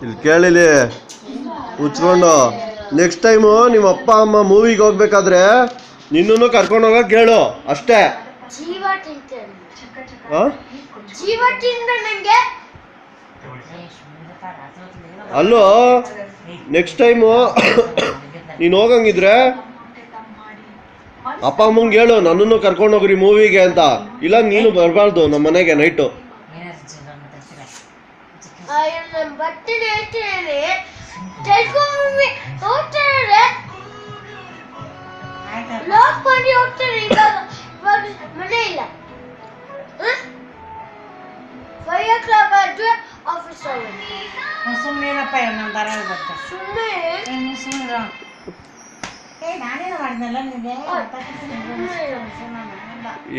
ಇಲ್ಲಿ ಕೇಳಿಲಿ ಉಚ್ಕೊಂಡು next time ನಿಮ್ಮ ಅಪ್ಪ ಅಮ್ಮ ಮೂವಿಗೆ ಹೋಗ್ಬೇಕಾದ್ರೆ ನಿನ್ನೂ ಕರ್ಕೊಂಡು ಹೋಗಕ್ಕೆ ಹೇಳು ಅಷ್ಟೇ. ಅಲ್ಲೋ ನೆಕ್ಸ್ಟ್ ಟೈಮು ನೀನು ಹೋಗಂಗಿದ್ರೆ ಅಪ್ಪ ಅಮ್ಮಂಗೆ ಹೇಳು ನನ್ನನ್ನು ಕರ್ಕೊಂಡು ಹೋಗ್ರಿ ಮೂವಿಗೆ ಅಂತ. ಇಲ್ಲ ನೀನು ಬರಬಾರ್ದು ನಮ್ಮ ಮನೆಗೆ ನೈಟು. ಮನೆ ಇಲ್ಲ 5 o'clock ಆದ್ರೆ ಆಫೀಸ್ ಸುಮ್ಮನೆನಪ್ಪ ನಮ್ಮ ತರ ಸುಮ್ಮನೆ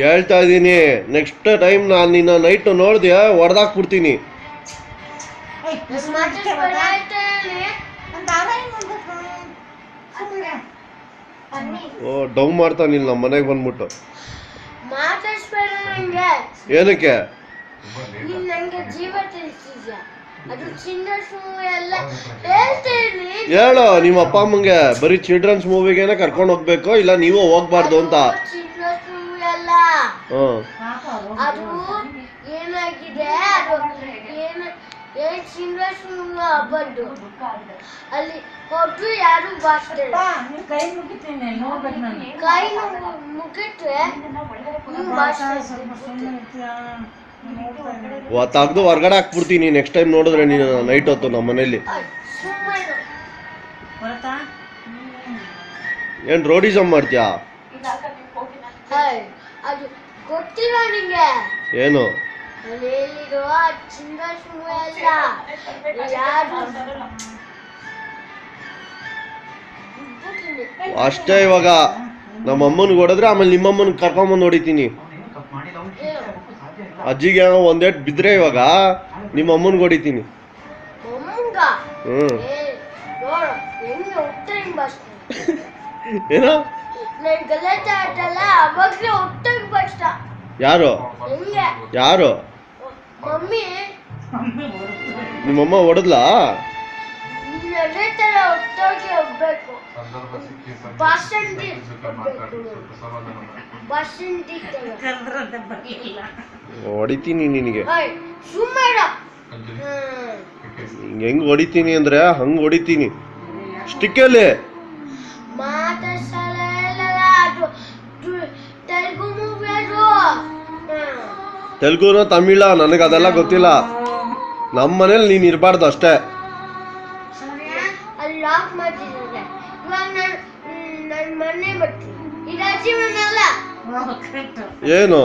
ಹೇಳ್ತಾ ಇದ್ದೀನಿ. ನೆಕ್ಸ್ಟ್ ಟೈಮ್ ನಾನು ನಿನ್ನ ನೈಟ್ ನೋಡ್ದೆ ಹೊಡೆದಾಕ್ಬಿಡ್ತೀನಿ. ಓ ಡೌ ಮಾಡ್ತಾನಿಲ್ಲ ನಮ್ಮ ಮನೆಗೆ ಬಂದ್ಬಿಟ್ಟು. ಏನಕ್ಕೆ ಹೇಳು ನಿಮ್ಮ ಅಪ್ಪ ಅಮ್ಮಂಗೆ ಬರೀ ಚಿಲ್ಡ್ರನ್ಸ್ ಮೂವಿಗೇನೆ ಕರ್ಕೊಂಡು ಹೋಗ್ಬೇಕು, ಇಲ್ಲ ನೀವು ಹೋಗ್ಬಾರ್ದು ಅಂತ. ಏನಾಗಿದೆ ಅಲ್ಲಿ ಹೊಟ್ಟು ಯಾರು ಕೈ ಮುಗಿಟ್ರೆ ತೆಗ್ದು ಹೊರ್ಗಡೆ ಹಾಕ್ಬಿಡ್ತೀನಿ ನೆಕ್ಸ್ಟ್ ಟೈಮ್ ನೋಡಿದ್ರೆ ನೀನು ನೈಟ್ ಹೊತ್ತು ನಮ್ಮ ಮನೇಲಿ. ಏನ್ ರೋಡಿಸಮ್ ಮಾಡ್ತೀಯಾ? ಏನು ಅಷ್ಟೇ. ಇವಾಗ ನಮ್ಮ ಅಮ್ಮನಿಗೆ ಹೊಡೆದ್ರೆ ಆಮೇಲೆ ನಿಮ್ಮಮ್ಮನಿಗೆ ಕರ್ಕೊಂಬಂದು ಹೊಡಿತೀನಿ. ಅಜ್ಜಿಗೆ ಒಂದೇಟ್ ಬಿದ್ರೆ ಇವಾಗ ನಿಮ್ಮ ಅಮ್ಮನಿಗೆ ಹೊಡಿತೀನಿ. ಏನೋ ಯಾರು ಯಾರು ನಿಮ್ಮಮ್ಮ ಹೊಡೆದ್ಲಾ? ಹೊಡಿತೀನಿ ನಿನಗೆ. ಹೆಂಗ್ ಹೊಡಿತೀನಿ ಅಂದ್ರೆ ಹಂಗ್ ಹೊಡಿತೀನಿ. ಸ್ಟಿಕ್ಕಲ್ಲಿ ತೆಲುಗುನೋ ತಮಿಳ ನನಗೆ ಅದೆಲ್ಲ ಗೊತ್ತಿಲ್ಲ. ನಮ್ಮ ಮನೇಲಿ ನೀನ್ ಇರಬಾರ್ದು ಅಷ್ಟೇ. ಏನು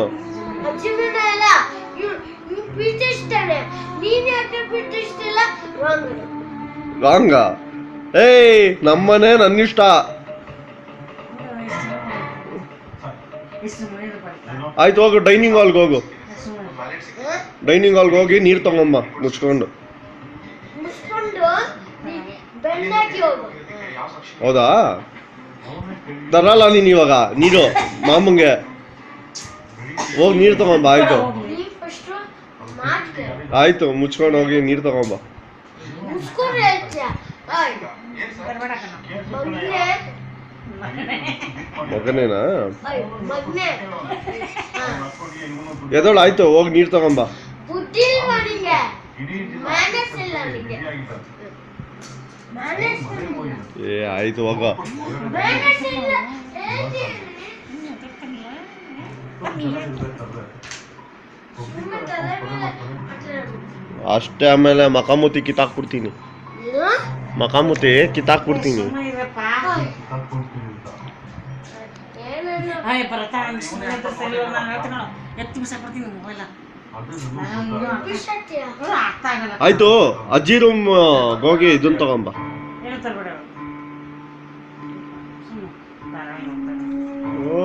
ರಾಂಗ? ಏಯ್ ನಮ್ಮನೆ ನನ್ನಿಷ್ಟ. ಆಯ್ತು ಹೋಗು ಡೈನಿಂಗ್ ಹಾಲ್ಗೆ ಹೋಗು. ಡೈನಿಂಗ್ ಹಾಲ್ಗೆ ಹೋಗಿ ನೀರು ತಗೊಂಬ ಮುಚ್ಕೊಂಡು. ಹೌದಾ? ತರಲ್ಲ ನೀನು ಇವಾಗ ನೀರು ಮಾಮಂಗೆ. ಹೋಗಿ ನೀರು ತಗೊಂಬ. ಆಯ್ತು ಆಯ್ತು ಮುಚ್ಕೊಂಡು ಹೋಗಿ ನೀರು ತಗೊಂಬ. ಮಗನೇನಾ? ಎದೋಳು ಆಯ್ತು ಹೋಗಿ ನೀರು ತಗೊಂಬ. ಏ ಆಯ್ತು ಹೋಗ. ಅಷ್ಟೇ. ಆಮೇಲೆ ಮಕಾಮುತಿ ಕಿತ್ತಾಕ್ಬಿಡ್ತೀನಿ. ಮಕಾಮುತಿ ಕಿತ್ತಾಕ್ಬಿಡ್ತೀನಿ. ಆಯ್ತು ಅಜ್ಜಿ ರೂಮ್ ಹೋಗಿ ಇದನ್ನ ತಗೊಂಬ. ಓ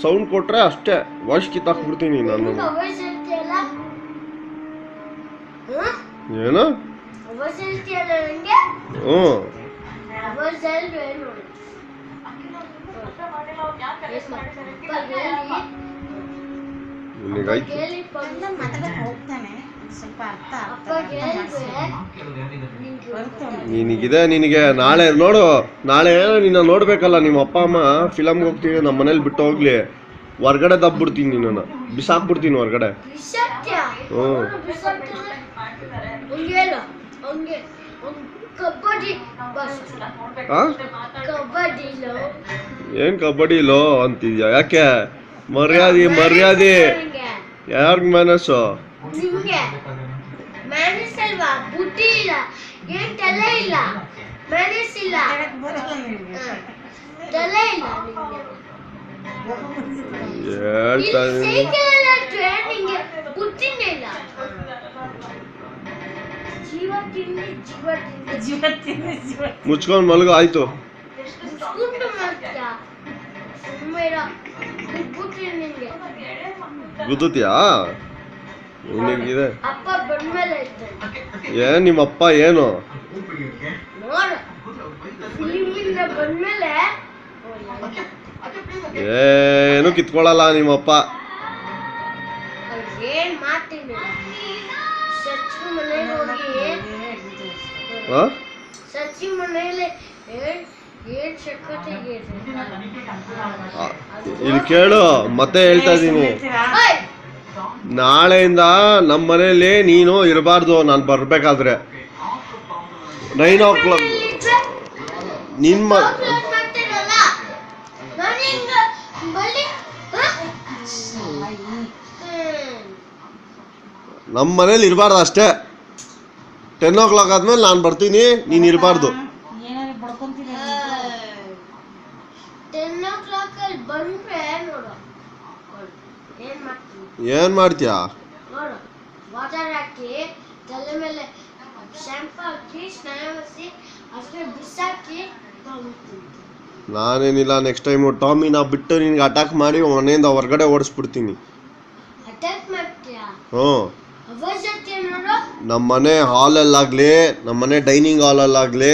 ಸೌಂಡ್ ಕೊಟ್ರೆ ಅಷ್ಟೇ ವಾಯ್ಸ್ ಕಿತ್ತಾಕ್ಬಿಡ್ತೀನಿ ನಾನು. ಏನು? ಅಪ್ಪಗೆ ಹೇಳಿದ್ರೆ ನಿನಗೆ ನಾಳೆ ನೋಡು, ನಾಳೆ ನಿನ್ನ ನೋಡ್ಬೇಕಲ್ಲ, ನಿಮ್ಮ ಅಪ್ಪ ಅಮ್ಮ ಫಿಲಮ್ಗೆ ಹೋಗ್ತೀವಿ, ನಮ್ಮ ಮನೇಲಿ ಬಿಟ್ಟು ಹೋಗ್ಲಿ, ಹೊರ್ಗಡೆ ದಬ್ಬಿಡ್ತೀನಿ, ನಿನ್ನನ್ನು ಬಿಸಾಕ್ಬಿಡ್ತೀನಿ ಹೊರ್ಗಡೆ. ಬಿಸಾಕ್ತ್ಯ? ಹ್ಞೂ ಬಿಸಾಕ್ತಾರೆ ಹಂಗೆ ಇಲ್ಲ, ಹಂಗೆ ಕಬಡ್ಡಿ ಬಸ್ ಹಾಂ ಕಬಡ್ಡಿಲೋ ಏನು ಕಬಡ್ಡಿಲೋ ಅಂತಿದ್ಯಾ? ಯಾಕೆ? ಮರ್ಯಾದೆ ಯಾರ್ಗ ಮನಸ್ಸು? ನಿಮ್ಗೆ ಮ್ಯಾನೇಜ್ ಅಲ್ವಾ? ಬುದ್ಧಿ ಇಲ್ಲ, ಏನ್ ತಲೆ ಇಲ್ಲ, ಮ್ಯಾನೇಜ್ ಇಲ್ಲ, ತಲೆ ಇಲ್ಲ ನಿಮ್ಗೆ. ಹೇಳ್ತಾನೆ ಸೈಕಲ್ ಎಲ್ಲ ಟ್ರೈನಿಂಗ್ ಬುದ್ಧಿನೇ ಇಲ್ಲ. ಜೀವ ತಿಂದು ಮುಚ್ಕೊಂಡು ಮಲಗು, ಆಯ್ತು. ಮುಚ್ಕೊಂಡು ಮಾಡ್ತೀಯ? ಸುಮ್ಮನೆ ಇರ, ಬುದ್ಧಿ ನಿಂಗೆ. ಗುದ್ದುತ್ಯಾ ನಿನಗಿದೆ? ಅಪ್ಪ ಬಂದ್ಮೇಲೆ ಇರ್ತಾನೆ. ಏನ್ ನಿಮ್ಮಪ್ಪ ಏನು? ನೋಡು, ಫಿಲ್ಮಿಂದ ಬಂದ್ಮೇಲೆ ಏನು ಕಿತ್ಕೊಳ್ಳಲ್ಲ ನಿಮ್ಮಪ್ಪ. ಏನ್ ಮಾಡ್ತೀನಿ, ಸಚ್ಚಿ ಮನೆಗೆ ಹೋಗಿ ಸಚ್ಚಿ ಮನೆಯಲ್ಲಿ ಏನ್ ಶಕ್ತಿಗೆ ಇಲ್ಲಿ ಕೇಳು, ಮತ್ತೆ ಹೇಳ್ತಾ ಇದ್ದೀನಿ, ನಾಳೆಯಿಂದ ನಮ್ಮ ಮನೇಲಿ ನೀನು ಇರಬಾರ್ದು. ನಾನು ಬರ್ಬೇಕಾದ್ರೆ 9 o'clock ನಿಮ್ಮ ನಮ್ಮ ಮನೇಲಿ ಇರಬಾರ್ದು ಅಷ್ಟೇ. 10 o'clock ಆದ್ಮೇಲೆ ನಾನು ಬರ್ತೀನಿ, ನೀನು ಇರಬಾರ್ದು. 10 o'clock ಅಲ್ಲಿ ಬಂದ್ರೆ ನೋಡು ಏನ್ ಮಾಡ್ತೀನಿ. ಏನ್ ಮಾಡ್ತೀಯಾ? ನೋಡು, ವಾಟರ್ ಹಾಕಿ ತಲೆ ಮೇಲೆ ಶಾಂಪು ಹಾಕಿ ಸ್ನಾನ ಮಾಡಿಸಿ ಅಷ್ಟೇ ಬಿಸಾಕಿ ತಗೊಂಡ್ತೀನಿ. ನಾನೇನಿಲ್ಲ, ನೆಕ್ಸ್ಟ್ ಟೈಮು ಟಾಮಿನ ಬಿಟ್ಟು ನಿನ್ಗೆ ಅಟ್ಯಾಕ್ ಮಾಡಿ ಮನೆಯಿಂದ ಹೊರಗಡೆ ಓಡಿಸ್ಬಿಡ್ತೀನಿ. ಅಟ್ಯಾಕ್ ಮಾಡ್ತೀಯಾ? ಹ್ಞೂ, ಅವಶ್ಯಕತೆ ನೋಡು. ನಮ್ಮ ಮನೆ ಹಾಲಲ್ಲಾಗಲಿ, ನಮ್ಮ ಮನೆ ಡೈನಿಂಗ್ ಹಾಲಲ್ಲಾಗಲಿ,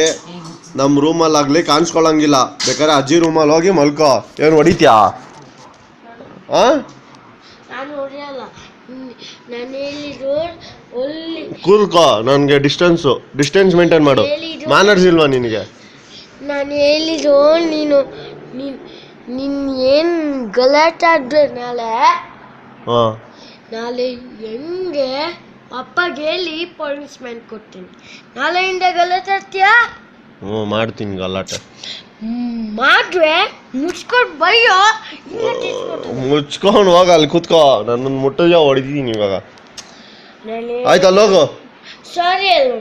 ನಮ್ಮ ರೂಮಲ್ಲಾಗಲಿ ಕಾಣಿಸ್ಕೊಳಂಗಿಲ್ಲ. ಬೇಕಾದ್ರೆ ಅಜ್ಜಿ ರೂಮಲ್ಲಿ ಹೋಗಿ ಮಲ್ಕೋ. ಏನು ಹೊಡಿತ್ಯಾ? ಹಾಂ, ನಾನು ಹೊಡೆಯಲ್ಲ. ನಾನು ಹೇಳಿದ್ದು ಒಲ್ಲಿ ಕೂರ್ಕೋ. ನನಗೆ ಡಿಸ್ಟೆನ್ಸ್ ಮೇಂಟೈನ್ ಮಾಡು. ಮ್ಯಾನರ್ಸ್ ಇಲ್ವಾ ನಿನಗೆ? ನಾನು ಹೇಳಿದ್ದು ನೀನು ಏನು ಗಲಾಟೆ ಆದ್ರೆ ಹಾಂ, ನಾಳೆ ಹೆಂಗೆ ಅಪ್ಪಗೆ ಹೇಳಿ ಪನಿಷ್ಮೆಂಟ್ ಕೊಡ್ತೀನಿ. ನಾಳೆಯಿಂದ ಗಲಾಟೆ ಆಡ್ತೀಯಾ? ಹ್ಞೂ, ಮಾಡ್ತೀನಿ ಗಲಾಟೆ. ಮಾಡ್ರೆ ಮುಚ್ಕೊಂಡು ಬಯ್ಯೋ. ಮುಚ್ಕೊಂಡು ಹೋಗ, ಅಲ್ಲಿ ಕೂತ್ಕೋ. ನನ್ನನ್ನು ಮುಟ್ಟಿದ ಹೊಡಿತೀನಿ ಇವಾಗ. ಆಯ್ತು, ಅಲ್ಲಿ ಹೋಗು. ಸಾರಿ ಅಲ್ಲ,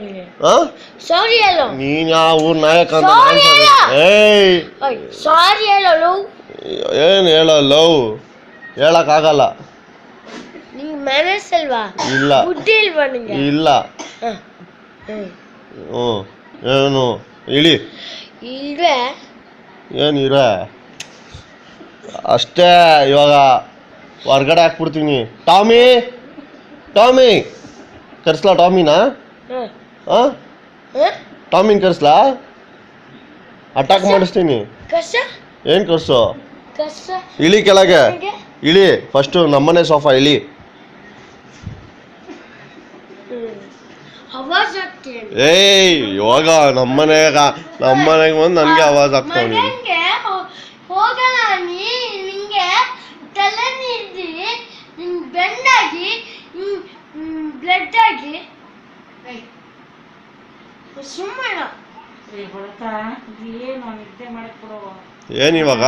ಹಾಂ, ಸಾರಿ ಅಲ್ಲ. ನೀನು ಯಾವ ಊರ್ ನಾಯಕ ಅಂತ? Sorry ಅಲ್ಲ. ಏಯ್, ಸಾರಿ ಅಲ್ಲ. ಏನು ಹೇಳಲ್ಲವ್? ಹೇಳಕ್ಕಾಗಲ್ಲ. ನಿಂಗೆ ಮ್ಯಾನೇಜ್ ಅಲ್ವಾ? ಇಲ್ಲ. ಬುದ್ಧಿ ಇಲ್ವಾ ನಿಂಗೆ? ಇಲ್ಲ. ಹ್ಞೂ, ಏನು ಇಳಿ? ಇಲ್ವೇ? ಏನು ಇರ ಅಷ್ಟೇ. ಇವಾಗ ಹೊರ್ಗಡೆ ಹಾಕ್ಬಿಡ್ತೀನಿ. ಟಾಮಿ ಕರ್ಸ್ಲಾ? ಟಾಮಿನಾ? ಹಾಂ, ಟಾಮಿನ್ ಕರ್ಸ್ಲಾ? ಅಟ್ಯಾಕ್ ಮಾಡಿಸ್ತೀನಿ. ಕಸ ಏನು ಕರ್ಸು? ಕಸ ಇಳಿ ಕೆಳಗೆ, ಇಳಿ ಫಸ್ಟು. ನಮ್ಮನೆ ಸೋಫಾ ಇಳಿ. ಆವಾಜ್ ಆಗ್ತೀನಿ. ಏಯ್, ಇವಾಗ ನಮ್ಮನೆಗೆ ಬಂದು ನನಗೆ ಆವಾಜ್ ಆಗ್ತಾವ. ನೀನು ಹೋಗಲ್ಲ. ನಿಂಗೆ ತಲೆ ನೀಡಿ ನಿಂಗೆ ಬೆಂಡಾಗಿ ಬ್ಲಡ್ ಆಗಿ ಸುಮ್ಮನೆ ಏನು ಇವಾಗ?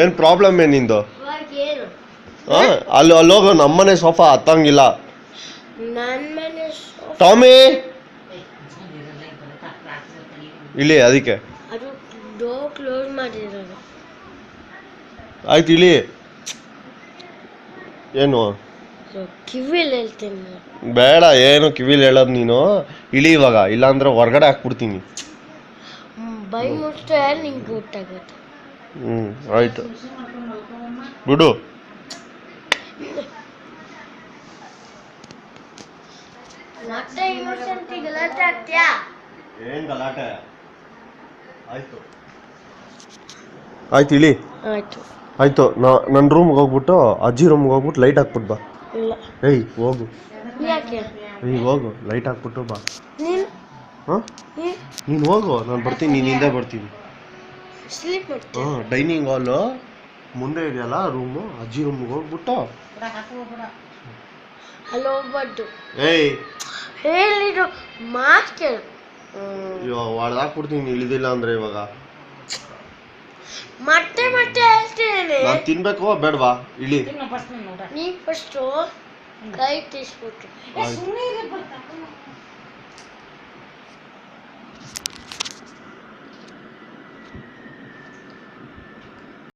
ಏನು ಪ್ರಾಬ್ಲಮ್ ಏನು ನಿಂದು? ಹಾಂ, ಅಲ್ಲಿ ಹೋಗೋ. ನಮ್ಮನೆ ಸೋಫಾ ಹತ್ತಂಗಿಲ್ಲ. ನನ್ನ ಮನೆ ಟಾಮಿ ಇಳಿ, ಅದಕ್ಕೆ ಅದು ಡೋರ್ ಕ್ಲೋಸ್ ಮಾಡಿರೋದು. ಆಯ್ತು, ಇಳಿ. ಏನು ಕಿವಿಲಿ ಹೇಳ್ತೀನಿ. ಬೇಡ, ಏನು ಕಿವಿಲಿ ಹೇಳೋದು ನೀನು. ಇಳಿ ಇವಾಗ, ಇಲ್ಲಾಂದ್ರೆ ಹೊರ್ಗಡೆ ಹಾಕ್ಬಿಡ್ತೀನಿ. ಬೈ ಮುಟ್ರೆ ನಿಂಗೆ ಗೊತ್ತಾಗುತ್ತೆ. ಆಯ್ತು, ಬಿಡು. ಮತ್ತೆ ಇನ್ನೊಂದ್ಸತಿ ಗಲಾಟೆ ಆಗ್ತೀಯಾ? ಏನು ಗಲಾಟೆ? ಆಯ್ತು, ಇಳಿ. ಆಯ್ತು. ನನ್ನ ರೂಮ್ಗೆ ಹೋಗ್ಬಿಟ್ಟು ಅಜ್ಜಿ ರೂಮ್ಗೆ ಹೋಗ್ಬಿಟ್ಟು ಲೈಟ್ ಹಾಕ್ಬಿಟ್ಟು ಬಾ. ಇಲ್ಲ. ಏಯ್, ಹೋಗು. ಯಾಕೆ ಈಗ ಹೋಗು ಲೈಟ್ ಹಾಕ್ಬಿಟ್ಟು ಬಾ. ನೀನು ಹಾಂ ನೀನು ಹೋಗು, ನಾನು ಬರ್ತೀನಿ, ನೀನು ಹಿಂದೆ ಬರ್ತೀನಿ. ಸ್ಲೀಪ್ ಮಾಡ್ತೀನಿ. ಹಾಂ ಡೈನಿಂಗ್ ಹಾಲು ಮುಂದೆ ಇದೆಯಲ್ಲ ರೂಮು, ಅಜ್ಜಿ ರೂಮ್ಗೆ ಹೋಗ್ಬಿಟ್ಟು ಅಲ್ಲಿ ಹೋಗ್ಬಾರ್ದು. ಏಯ್ ಹೇಳಿರೋ ಮಾತು ಕೇಳು. ಅಯ್ಯೋ ಹೊಡೆದಾಕ್ಬಿಡ್ತೀನಿ ಇಳಿದಿಲ್ಲ ಅಂದರೆ ಇವಾಗ. ಮತ್ತೆ ಮತ್ತೆ ಹೇಳ್ತೀನಿ. ನಾನು ತಿನ್ಬೇಕು ಬೇಡವಾ? ಇಳಿ. ನೀ ಫಸ್ಟು ಕೈ ತಿಸ್ಬಿಟ್ಟು